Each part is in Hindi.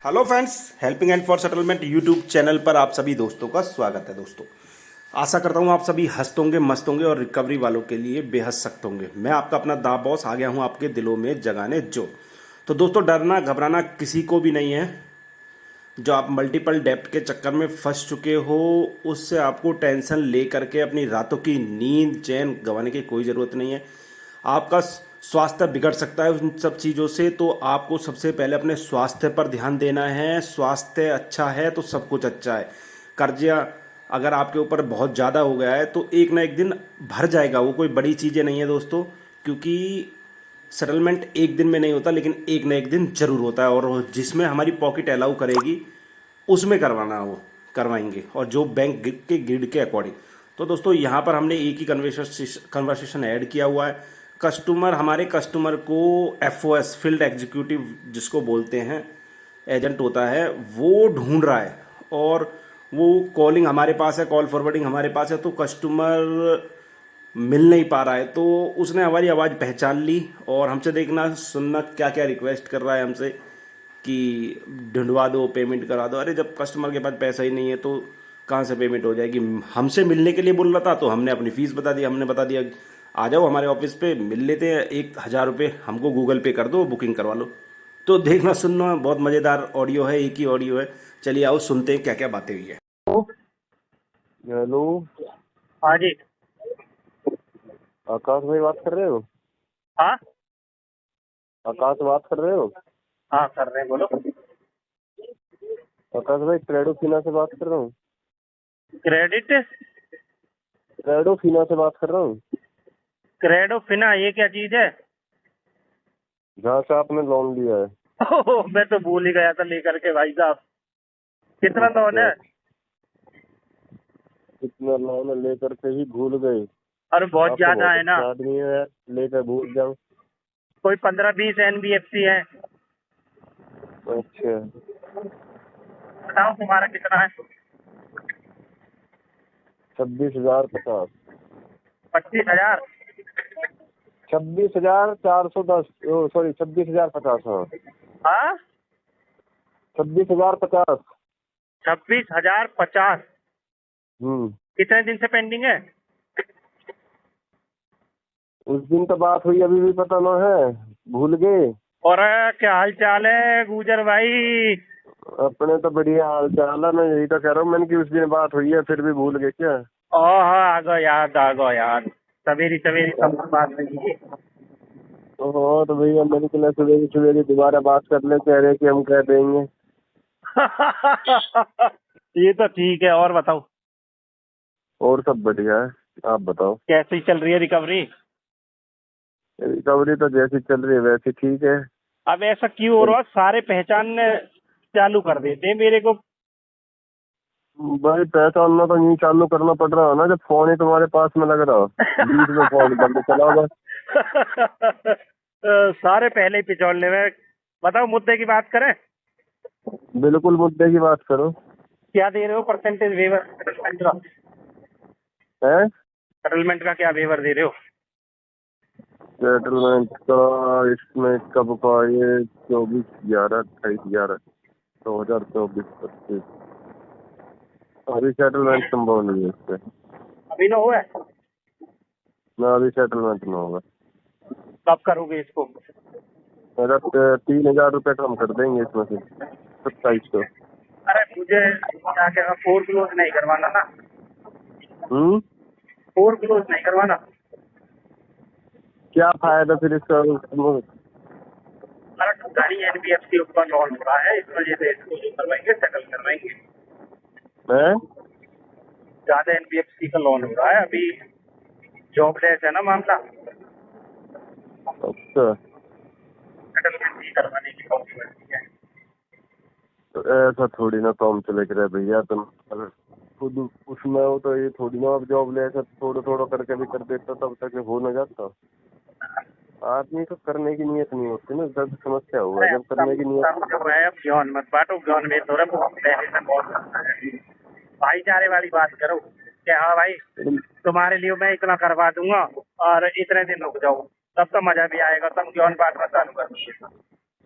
Hello friends, helping and for settlement YouTube channel पर आप सभी दोस्तों का स्वागत है। दोस्तों, आशा करता हूँ आप सभी हंसते होंगे, मस्त होंगे और रिकवरी वालों के लिए बेहद सख्त होंगे। मैं आपका अपना दा बॉस आ गया हूँ आपके दिलों में जगाने जो। तो दोस्तों, डरना घबराना किसी को भी नहीं है। जो आप मल्टीपल डेप्ट के चक्कर में फंस चुके हो, उससे आपको टेंशन ले करके अपनी रातों की नींद चैन गंवाने की कोई ज़रूरत नहीं है। आपका स्वास्थ्य बिगड़ सकता है उन सब चीज़ों से, तो आपको सबसे पहले अपने स्वास्थ्य पर ध्यान देना है। स्वास्थ्य अच्छा है तो सब कुछ अच्छा है। कर्जा अगर आपके ऊपर बहुत ज़्यादा हो गया है तो एक ना एक दिन भर जाएगा। वो कोई बड़ी चीज़ें नहीं है दोस्तों, क्योंकि सेटलमेंट एक दिन में नहीं होता, लेकिन एक ना एक दिन जरूर होता है। और जिसमें हमारी पॉकेट अलाउ करेगी उसमें करवाना, वो करवाएंगे, और जो बैंक के ग्रिड के अकॉर्डिंग। तो दोस्तों, यहाँ पर हमने एक ही कन्वर्सेशन ऐड किया हुआ है। कस्टमर, हमारे कस्टमर को FOS फील्ड एग्जीक्यूटिव जिसको बोलते हैं, एजेंट होता है, वो ढूंढ रहा है। और वो कॉलिंग हमारे पास है, कॉल फॉरवर्डिंग हमारे पास है, तो कस्टमर मिल नहीं पा रहा है। तो उसने हमारी आवाज़ पहचान ली और हमसे देखना सुनना क्या क्या रिक्वेस्ट कर रहा है हमसे कि ढूंढवा दो, पेमेंट करा दो। अरे, जब कस्टमर के पास पैसा ही नहीं है तो कहाँ से पेमेंट हो जाएगी। हमसे मिलने के लिए बोल रहा था तो हमने अपनी फ़ीस बता दी। हमने बता दिया आ जाओ हमारे ऑफिस पे मिल लेते हैं, 1,000 रुपये हमको गूगल पे कर दो, बुकिंग करवा लो। तो देखना सुनना, बहुत मज़ेदार ऑडियो है, एक ही ऑडियो है। चलिए आओ सुनते हैं क्या क्या बातें हुई है। हेलो। हाँ जी। आकाश भाई बात कर रहे हो? हाँ आकाश बात कर रहे हो? हाँ, कर रहे हैं, बोलो। आकाश भाई क्रेडोफिना से बात कर रहा हूँ। क्रेडिट क्रेडोफिना से बात कर रहा हूँ, क्रेडोफिना, ये क्या चीज है? जहाँ से आपने लोन लिया है। ओह, मैं तो भूल ही गया था लेकर के भाई साहब। कितना लोन अच्छा, है? कितना लोन लेकर के ही भूल गए? अरे बहुत आप तो ज्यादा बहुत है ना। अच्छा आदमी है यार, लेकर भूल जाओ। कोई 15-20 NBFC है। अच्छा, बताओ तुम्हारा कितना है? 26,050। 25,000? 26,410, सॉरी 26,050। हाँ, हाँ, 26,050। 26,050। हम्म। कितने दिन से पेंडिंग है? उस दिन तो बात हुई, अभी भी पता ना है, भूल गए। और क्या हाल चाल है गुजर भाई? अपने तो बढ़िया हाल चाल है, मैं यही तो कह रहा हूँ मैंने कि उस दिन बात हुई है फिर भी भूल गए क्या? ओह हाँ, आ गो याद, आ गो याद। सवेरी सवेरी सब बात नहीं है। हाँ तो भैया मैंने कहा सवेरे सवेरे दोबारा बात कर ले, कह रहे कि हम कह देंगे। ये तो ठीक है। और बताओ, और सब बढ़िया है, आप बताओ। कैसी चल रही है रिकवरी? रिकवरी तो जैसी चल रही है वैसी ठीक है। अब ऐसा क्यों हो रहा है? सारे पहचानने चालू कर देते हैं मेरे को। भाई पैसा आना तो नहीं चालू करना पड़ रहा है ना, जब फोन ही तुम्हारे पास में लग रहा, बीच में फोन बंद चला होगा। सारे पहले ही पिछोड़ने में। बताओ, मुद्दे की बात करें। बिल्कुल मुद्दे की बात करो। क्या दे रहे हो परसेंटेज वेवर सेटलमेंट का? है सेटलमेंट का क्या वेवर दे रहे हो? सेटलमेंट का इसमें कब का ये 24/11/28/11/2024। अभी सेटलमेंट संभव नहीं है इससे। अभी ना हुआ है? ना, अभी सेटलमेंट में होगा। कब करोगे इसको? अगर 3,000 रुपये कम कर देंगे इसमें से 2700। अरे मुझे क्या कहना, फोर क्लोज नहीं करवाना ना। हम्म। फोर क्लोज नहीं करवाना। क्या फायदा फिर इसका? अरे गाड़ी NBFC ऊपर लोन हो रहा है, इस वजह से इसको जो करवाएंगे, सेटल करवाएंगे। है? ज्यादा NBFC का लोन हो रहा है अभी। जॉबलेस है ना मामला। अच्छा, सेटलमेंट ही करवाने की पॉसिबिलिटी है। तो ऐसा थोड़ी ना काम चलेगा रे भैया, तुम अगर खुद उसमें हो तो ये थोड़ी ना, अब जॉब ले ऐसा थोड़ा थोड़ा करके भी कर देता तब तक हो न जाता। आदमी को करने की नीयत नहीं होती ना, जब समस्या हुआ अरे अब जब करने की नीयत। सब जो है, अब ज्ञान मत बांटो। ज्ञान में थोड़ा बहुत पहले से बहुत करता है। भाईचारे वाली बात करो कि हाँ भाई, तुम्हारे लिए मैं इतना करवा दूंगा और इतने दिन रुक जाओ, तब तो मजा भी आएगा। तब ज्ञान बांटना चालू कर दीजिए।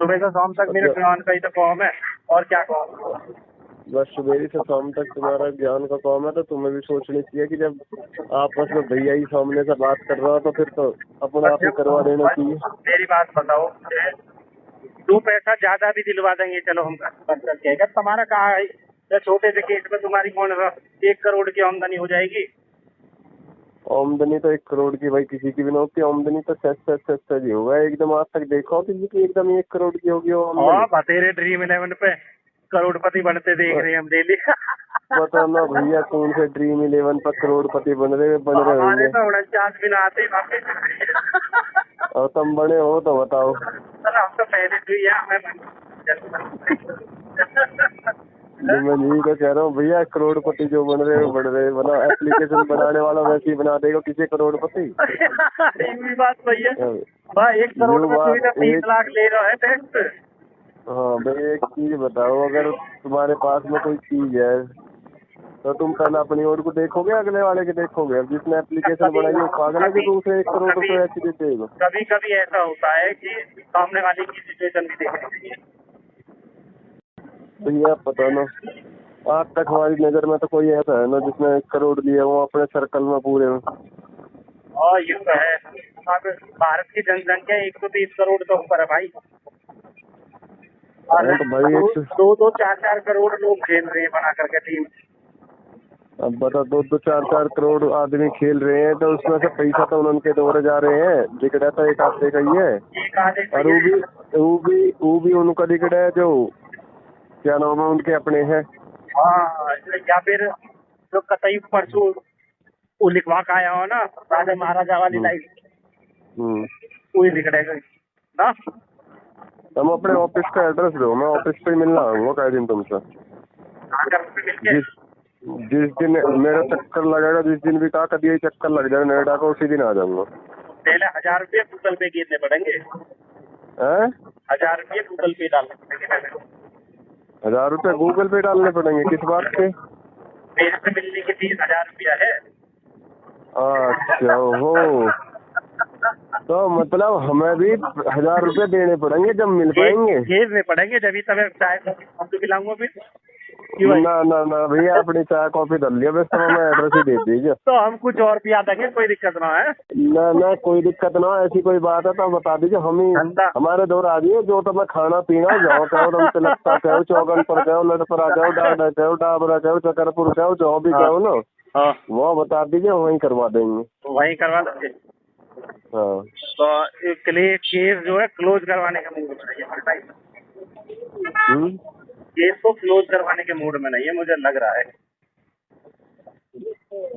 सुबह से शाम तक मेरे ज्ञान का ही तो काम है, और क्या काम। बस सुबह से शाम तक तुम्हारा ज्ञान का काम है, तो तुम्हें भी सोचनी चाहिए कि जब आपस में भैया ही सामने से बात कर रहा हो तो फिर तो अपने आप ही करवा देना चाहिए। मेरी बात बताओ, 2 पैसा ज्यादा भी दिलवा देंगे, चलो हम बंद करके, अगर तुम्हारा कहा है या छोटे से केस में तुम्हारी कौन 1 करोड़ की आमदनी हो जाएगी। आमदनी तो 1 करोड़ की भाई किसी की भी ना होती, आमदनी तो सच ही होगा एकदम। आज तक देखो किसी की एकदम 1 करोड़ की होगी वो आमदनी। बतेरे ड्रीम 11 पे करोड़पति बनते देख रहे हैं हम डेली। पता ना भैया कौन से ड्रीम 11 पर करोड़पति बन रहे हमारे होंगे। तो 49 भी ना आते वापस। और तुम बने हो तो बताओ। हम तो पहले से ही है, मैं यही तो कह रहा हूँ भैया, करोड़पति जो बन रहे हो बन रहे, बना एप्लीकेशन बनाने वाला वैसे ही बना देगा किसी करोड़पति। ये भी बात सही है भाई, 1 करोड़ में कोई ना 30 लाख ले रहा है टैक्स। हाँ भाई, एक चीज बताओ, अगर तुम्हारे पास में कोई चीज है तो तुम पहले अपनी ओर को देखोगे, अगले वाले के देखोगे। अब जिसने एप्लीकेशन बनाई है वो पागल है कि दूसरे 1 करोड़ रुपए ऐसे दे देगा। कभी कभी ऐसा होता है कि सामने वाले की सिचुएशन भी देखनी चाहिए भैया। पता ना, आज तक हमारी नजर में तो कोई ऐसा है ना जिसने 1 करोड़ दिया वो अपने सर्कल में पूरे में। और ये तो है, अब भारत की जनसंख्या 130 करोड़ तो ऊपर है भाई, और तो भाई 2-2, 4-4 करोड़ लोग खेल रहे हैं बना करके टीम। अब बता, 2-2, 4-4 करोड़ आदमी खेल रहे हैं, तो उसमें से पैसा तो उनके दौरे जा रहे हैं। दिखड़ा तो एक आधे का ही है, और वो भी उनका दिखड़ा है जो क्या नाम है उनके अपने हैं। हाँ, या फिर जो कतई परसों वो लिखवा के आया हो ना राजा महाराजा वाली लाइफ, वही दिखड़ेगा ना। तुम अपने ऑफिस का एड्रेस दो, मैं ऑफिस पे मिलना आऊंगा कई दिन तुमसे। जिस दिन मेरा चक्कर लगेगा, जिस दिन भी कहा कभी यही चक्कर लग जाए नोएडा का, उसी दिन आ जाऊंगा। पहले 1000 रुपये गूगल पे गिरने पड़ेंगे। 1000 रुपये गूगल पे डालने पड़ेंगे। 1000 रुपये गूगल पे डालने पड़ेंगे? किस बात के? मेरे से मिलने की 30,000 रुपया है। अच्छा हो, तो मतलब हमें भी 1000 रुपये देने पड़ेंगे जब मिल पाएंगे। भेजने पड़ेंगे, जब ही तब चाय हम तो पिलाऊंगा फिर। ना ना ना भैया, अपनी चाय कॉफी डाल लिया, बस हमें एड्रेस ही दे दीजिए। तो हम कुछ और पिया देंगे, कोई दिक्कत ना है। ना ना कोई दिक्कत ना, ऐसी कोई बात है तो बता दीजिए। हम ही हमारे दौर आ जाइए, जो तो मैं खाना पीना जाओ, कहो तुम तिलकता कहो, चौगन पर कहो, लड़परा कहो, डाडा कहो, डाबरा कहो, चकरपुर कहो, जो भी कहो ना, वो बता दीजिए, वहीं करवा देंगे। वहीं करवा देंगे। हाँ, तो केस जो है क्लोज करवाने का मूड में नहीं है। केस को क्लोज करवाने के मूड में नहीं है, मुझे लग रहा है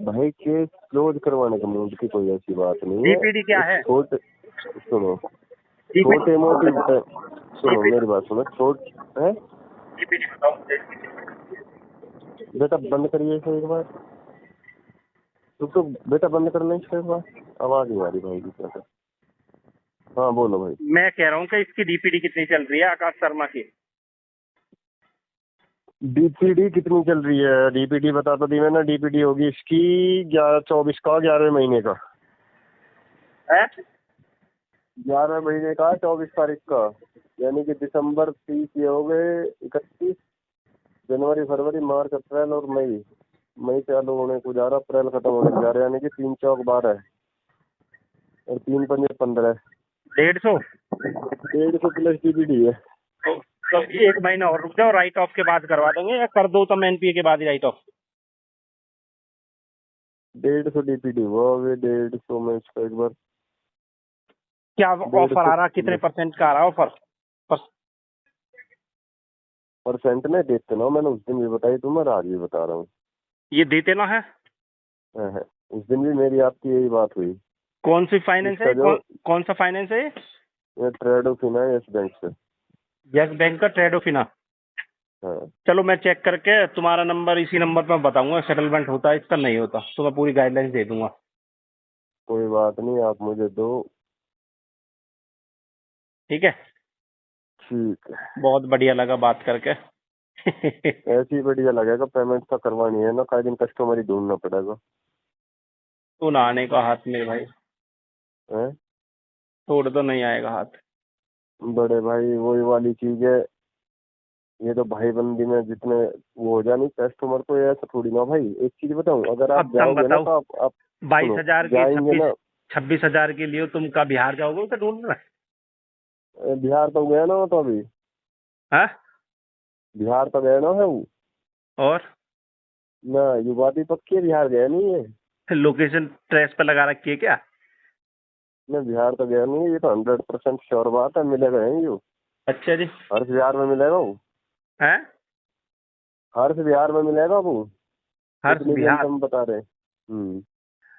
भाई। केस क्लोज करवाने के मूड की कोई ऐसी बात नहीं है। डीपीडी क्या है? सुनो, छोटे मोटी सुनो मेरी बात सुनो। डीपीडी बताओ बेटा, बंद करिए इसे एक बार। तो बेटा बंद कर लें इसको एक बार, आवाज नहीं आ रही भाई की तरफ। हाँ बोलो भाई। मैं कह रहा हूँ कि इसकी डीपीडी कितनी चल रही है आकाश शर्मा की? डीपीडी कितनी चल रही है? डीपीडी बता तो दी मैंने। डीपीडी होगी इसकी 24 का, 11वें महीने का। 11वें महीने का 24 तारीख का, यानी कि दिसंबर 30 ये हो गए, 31 जनवरी, फरवरी, मार्च, अप्रैल और मई चालू होने को जा रहा, अप्रैल खत्म होने को जा रहा, यानी कि 3 चौक 12 और 3 पंजे 15। 150 प्लस डीपीडी है। तो 1 महीना और रुक जाओ, राइट ऑफ के बाद करवा देंगे, या कर दो तो एनपीए के बाद ही राइट ऑफ। 150 डीपीडी हुआ, 150 में इसका एक बार क्या ऑफर आ रहा? कितने परसेंट का आ रहा ऑफर? परसेंट में देते ना, मैंने उस दिन भी बताई तुम्हें, आज भी बता रहा हूँ। ये देते ना है? उस दिन भी मेरी आपकी यही बात हुई। कौन सी फाइनेंस है? कौन सा फाइनेंस है ये? ट्रेडोफिना, यस बैंक से। यस बैंक का ट्रेडोफिना। हाँ। चलो मैं चेक करके तुम्हारा नंबर, इसी नंबर पर बताऊंगा सेटलमेंट होता है इसका, नहीं होता तो मैं पूरी गाइडलाइंस दे दूंगा। कोई बात नहीं, आप मुझे दो। ठीक है, ठीक है। बहुत बढ़िया लगा बात करके। ऐसी बढ़िया लगेगा, पेमेंट तो करवानी है ना, कई दिन कस्टमर ही ढूंढना पड़ेगा। तू ना आने का हाथ मेरे भाई, है? छोड़ तो नहीं आएगा हाथ। बड़े भाई वही वाली चीज है, ये तो भाईबंदी में जितने वो हो जाए नहीं कस्टमर, तो ये ऐसा थोड़ी ना भाई। एक चीज बताऊं, अगर आप अब तुम जाओगे ना बताओ, तो आप 22,000 के जाएंगे ना। 26,000 के लिए तुम का बिहार जाओगे उसे ढूंढना? बिहार तो गया ना वो तो अभी, हाँ? बिहार तो गया ना है वो और ना, ये बात ही पक्की है, बिहार गया नहीं है। लोकेशन ट्रेस पे लगा रखी है क्या? मैं बिहार तो गया नहीं है, ये तो 100% श्योर बात है, मिलेगा यहीं जो। अच्छा जी। हर बिहार में मिलेगा वो, है? हर बिहार में मिलेगा वो, हर्ष इतनी भी हम बिहार? तुम बता रहे हैं।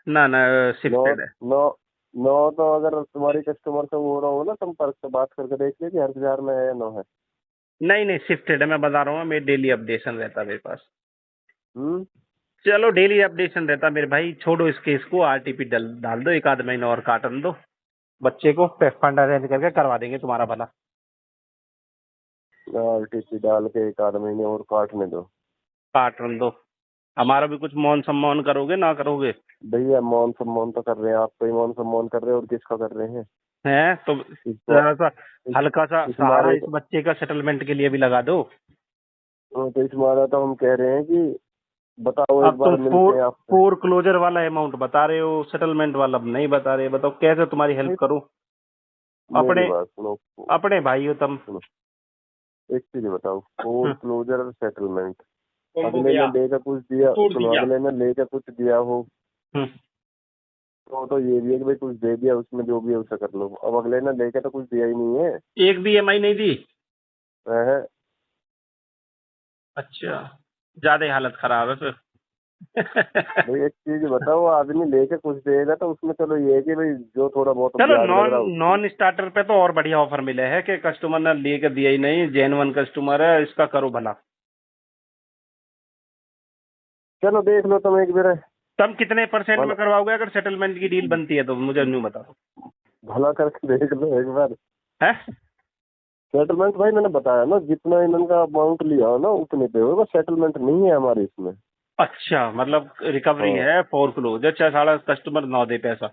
ना ना, नौ शिफ्टेड है। नौ नौ तो अगर तुम्हारी कस्टमर से वो हो रहा हो ना, संपर्क से बात करके देख लीजिए हर बिहार में है या ना है। नहीं नहीं, शिफ्टेड है, मैं बता रहा हूँ, मेरे डेली अपडेशन रहता है मेरे पास। हम्म। चलो, डेली अपडेशन रहता है मेरे भाई, छोड़ो इस केस को, आरटीपी डाल दो, एक आध महीना और काटन दो, बच्चे को फंड अरेंज करके करवा देंगे तुम्हारा भला। आरटीसी डाल के 1 आध महीने और काटने दो। काटन दो, हमारा भी कुछ मान सम्मान करोगे ना करोगे? भैया मान सम्मान तो कर रहे हैं, आप तो ही मान सम्मान कर रहे हैं, और किसका कर रहे हैं। हैं तो इस बार जरा सा इस, हल्का सा इस सहारा मारे इस बच्चे का सेटलमेंट के लिए भी लगा दो। तो इस मारा तो हम कह रहे हैं कि बताओ, एक अब तुम बार मिलते हैं आपसे। फोर क्लोजर वाला अमाउंट बता रहे हो, सेटलमेंट वाला अब नहीं बता रहे, बताओ कैसे तुम्हारी हेल्प नहीं, करूं? मेरी अपने बात सुनो। अपने भाई हो तुम। सुनो, एक चीज बताओ, फोर हम्म, क्लोजर और सेटलमेंट, तुमको अगले ने गया लेकर कुछ दिया, छोड़ सुनो, दिया। अगले ने लेकर कुछ दिया हो हम्म, तो ये भी है कि भाई कुछ दे दिया, उसमें जो भी है उसे कर लो। अब अगले ने लेकर तो कुछ दिया ही नहीं है। एक भी ईएमआई नहीं दी? हैं? अच्छा, ज्यादा ही हालत खराब है फिर। भाई एक चीज बताओ, आदमी लेके कुछ देगा तो उसमें चलो ये है कि भाई जो थोड़ा बहुत चलो, ब्याज लग नॉन रहा है उसकी। नॉन स्टार्टर पे तो और बढ़िया ऑफर मिले है कि कस्टमर ने लेके दिया ही नहीं, जेन्युइन कस्टमर है, इसका करो भला। चलो देख लो तुम एक बार, तुम कितने परसेंट में भला करवाओगे अगर सेटलमेंट की डील बनती है तो मुझे न्यू बताओ। भला करके देख लो एक बार। है? सेटलमेंट भाई मैंने बताया ना, जितना इनका अमाउंट लिया हो ना उतने पे होगा, सेटलमेंट नहीं है हमारे इसमें। अच्छा, मतलब रिकवरी हाँ है फोर क्लोज, अच्छा, साला कस्टमर ना दे पैसा।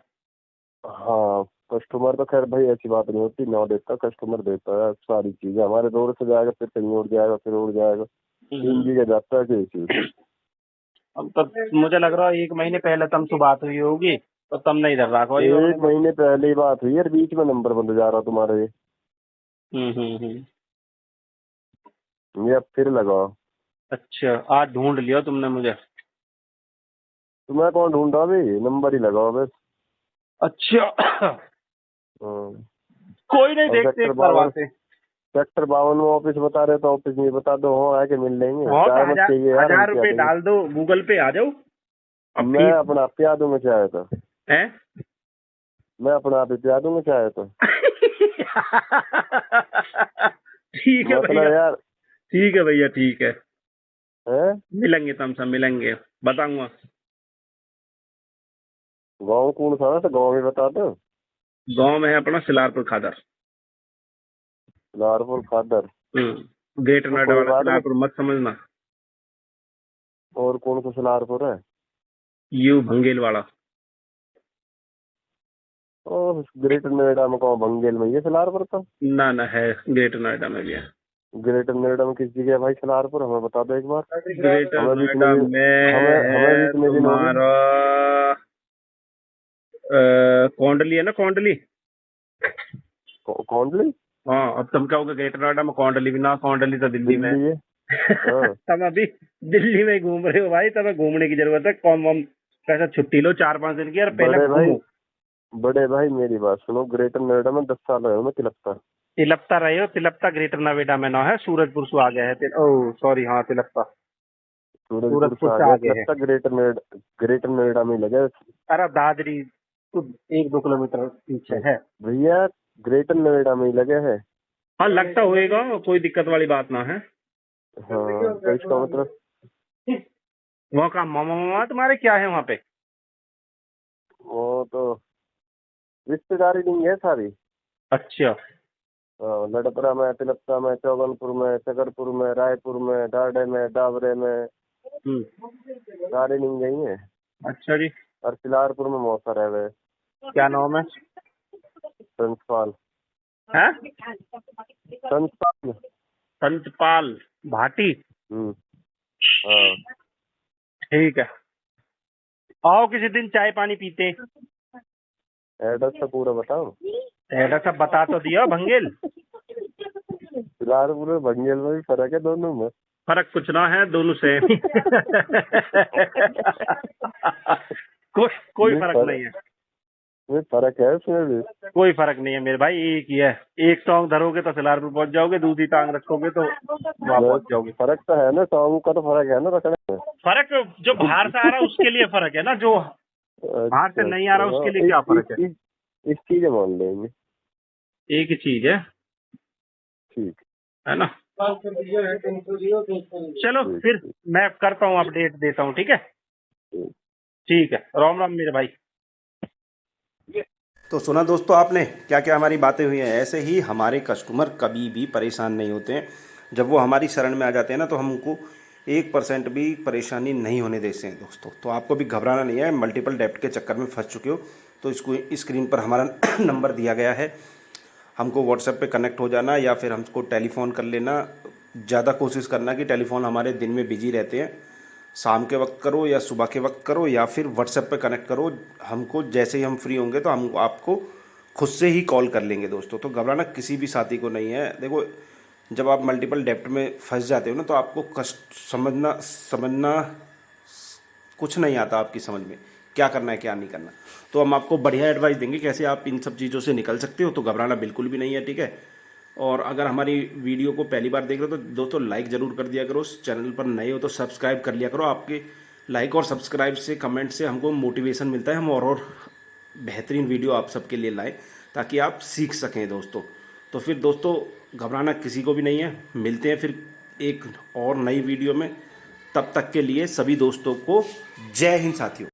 हाँ, कस्टमर तो खैर भाई ऐसी बात नहीं होती, ना देता कस्टमर देता है सारी चीजें, हमारे दौर से जाएगा फिर कहीं उड़ जाएगा फिर उड़ जाएगा, तीन जगह जाता है कि चीज। अब तो मुझे लग रहा है 1 महीने पहले तुमसे बात हुई होगी तो तुम नहीं इधर रखा होगी अपने एक को। महीने पहले ही बात हुई यार, बीच में नंबर बंद जा रहा तुम्हारा हम्म। ये अब फिर लगा। अच्छा, आज ढूंढ लिया तुमने मुझे। तो मैं कौन ढूंढ रहा भाई, नंबर ही लगाओ बस। अच्छा। हाँ। कोई नहीं, और देखते सेक्टर हैं, 52, करवाते हैं। सेक्टर 52 में ऑफिस बता रहे तो ऑफिस में बता दो, हाँ आके मिल लेंगे, हाँ तो चाय मत हजार चाहिए यार, हम हजार क्या रुपए देंगे। डाल दो, गूगल पे आ जाओ। अब मैं फीस अपना आप पिया दूंगा चाय तो, है। मैं अपना आप ही पिया दूंगा चाय तो। ठीक है भैया। मतलब यार, ठीक है भैया, ठीक है। है मिलेंगे, तुम सब मिलेंगे, बताऊंगा। गाँव कौन सा है तो गाँव में बता दो। गांव में है अपना सिलारपुर खादर। लारपुर खादर। ग्रेटर तो नोएडा कोई वाला बात नहीं, सिलारपुर मत समझना। और कौन सा लारपुर है। यू भंगेल वाला। और ग्रेटर नोएडा में कौन, बंगेल में ये लारपुर तो। ना ना, है ग्रेटर नोएडा में भी है। ग्रेटर नोएडा में किस जगह है भाई लारपुर, हमें बता दो एक बार। ग्रेटर हमें भी इतने नोएडा दिन, में हमें भी है इतने दिन हो गए। तुम्हारा कोंडली है ना, कोंडली। कौंडली। हाँ, अब तुम कहोगे ग्रेटर नोएडा में कोंडली भी ना, कोंडली तो दिल्ली में है। दिल्ली है। हाँ। तुम अभी दिल्ली में ही घूम रहे हो भाई, तुम्हें घूमने की जरूरत है, कौन वम कैसा छुट्टी लो 4-5 दिन की, यार पहले बड़े भाई, घूमो। बड़े भाई मेरी बात सुनो, ग्रेटर नोएडा में 10 साल रहे हो मैं तिलकता। तिलपता रहे हो? तिलपता ग्रेटर नोएडा में ना है, सूरजपुर से आगे है। ओह सॉरी, हाँ तिलपता सूरजपुर से सूरजपुर आ से गया आगे है। तिलकता, ग्रेटर नोएडा में ही लगे। अरे दादरी तो 1-2 किलोमीटर पीछे है। भैया ग्रेटर नोएडा में ही लगे है। हाँ, लगता होएगा, कोई दिक्कत वाली बात ना है। हाँ तो इसका मतलब, वहाँ का मामा मामा तुम्हारे क्या है वहाँ पे? वो तो रिश्तेदारी नहीं है सारी। अच्छा। हाँ, लड़परा में, तिलकता में, चौगनपुर में, शकरपुर में, रायपुर में, डाडे में, डाबरे में, हम्म। सारी नहीं गई है। अच्छा जी। और सिलारपुर में मौसा रह गए क्या नाम है? प्रिंसिपाल। हैं? संस्था। पंचपाल भाटी। हाँ। ठीक है, आओ किसी दिन चाय पानी पीते। एड्रेस तो पूरा बताओ। एड्रेस सब बता तो दिया भंगेल। सिलारपुर और भंगेल में भी फर्क है दोनों में। फर्क कुछ ना है, दोनों सेम। कोई फर्क नहीं है। फर्क है उसमें भी। कोई फर्क नहीं है मेरे भाई, एक ही है। एक टांग धरोगे तो सिलारपुर पहुंच जाओगे, दूसरी टांग रखोगे तो वहां पहुंच जाओगे। फर्क तो है ना, टांग का तो फर्क है ना रखने में। फर्क जो बाहर से आ रहा है उसके लिए फर्क है ना, जो बाहर से नहीं आ रहा उसके लिए क्या फर्क है। इस चीज मान लेंगे, एक ही चीज है, ठीक है ना। चलो फिर मैं करता हूँ, अपडेट देता हूँ, ठीक है। ठीक है, राम राम मेरे भाई। तो सुना दोस्तों आपने क्या क्या हमारी बातें हुई हैं। ऐसे ही हमारे कस्टमर कभी भी परेशान नहीं होते हैं। जब वो हमारी शरण में आ जाते हैं ना, तो हम उनको 1% भी परेशानी नहीं होने देते हैं दोस्तों। तो आपको भी घबराना नहीं है। मल्टीपल डेप्ट के चक्कर में फंस चुके हो तो इसको स्क्रीन पर हमारा नंबर दिया गया है, हमको व्हाट्सएप पे कनेक्ट हो जाना या फिर हमको टेलीफ़ोन कर लेना। ज़्यादा कोशिश करना कि टेलीफ़ोन हमारे दिन में बिजी रहते हैं, शाम के वक्त करो या सुबह के वक्त करो या फिर व्हाट्सएप पे कनेक्ट करो। हमको जैसे ही हम फ्री होंगे तो हम आपको खुद से ही कॉल कर लेंगे दोस्तों। तो घबराना किसी भी साथी को नहीं है। देखो, जब आप मल्टीपल डेप्ट में फंस जाते हो ना, तो आपको कष्ट समझना कुछ नहीं आता आपकी समझ में, क्या करना है क्या नहीं करना। तो हम आपको बढ़िया एडवाइस देंगे कैसे आप इन सब चीज़ों से निकल सकते हो। तो घबराना बिल्कुल भी नहीं है, ठीक है। और अगर हमारी वीडियो को पहली बार देख रहे हो तो दोस्तों लाइक ज़रूर कर दिया करो। चैनल पर नए हो तो सब्सक्राइब कर लिया करो। आपके लाइक और सब्सक्राइब से, कमेंट से हमको मोटिवेशन मिलता है, हम और बेहतरीन वीडियो आप सबके लिए लाएं ताकि आप सीख सकें दोस्तों। तो फिर दोस्तों घबराना किसी को भी नहीं है। मिलते हैं फिर एक और नई वीडियो में। तब तक के लिए सभी दोस्तों को जय हिंद साथियों।